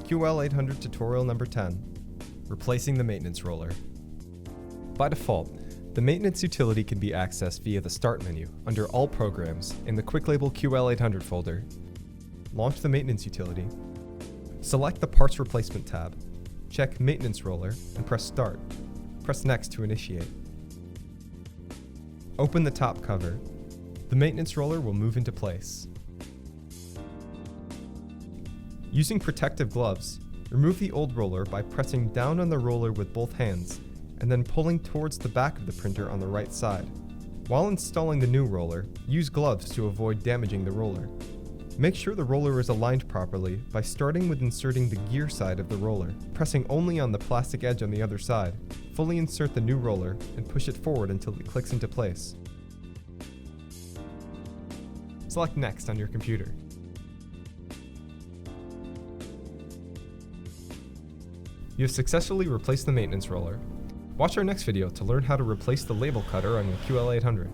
QL-800 tutorial number 10, replacing the maintenance roller. By default, the maintenance utility can be accessed via the Start menu under All Programs in the Quick Label QL-800 folder. Launch the maintenance utility. Select the Parts Replacement tab. Check Maintenance Roller and press Start. Press Next to initiate. Open the top cover. The maintenance roller will move into place. Using protective gloves, remove the old roller by pressing down on the roller with both hands and then pulling towards the back of the printer on the right side. While installing the new roller, use gloves to avoid damaging the roller. Make sure the roller is aligned properly by starting with inserting the gear side of the roller, pressing only on the plastic edge on the other side. Fully insert the new roller and push it forward until it clicks into place. Select Next on your computer. You have successfully replaced the maintenance roller. Watch our next video to learn how to replace the label cutter on your QL-800.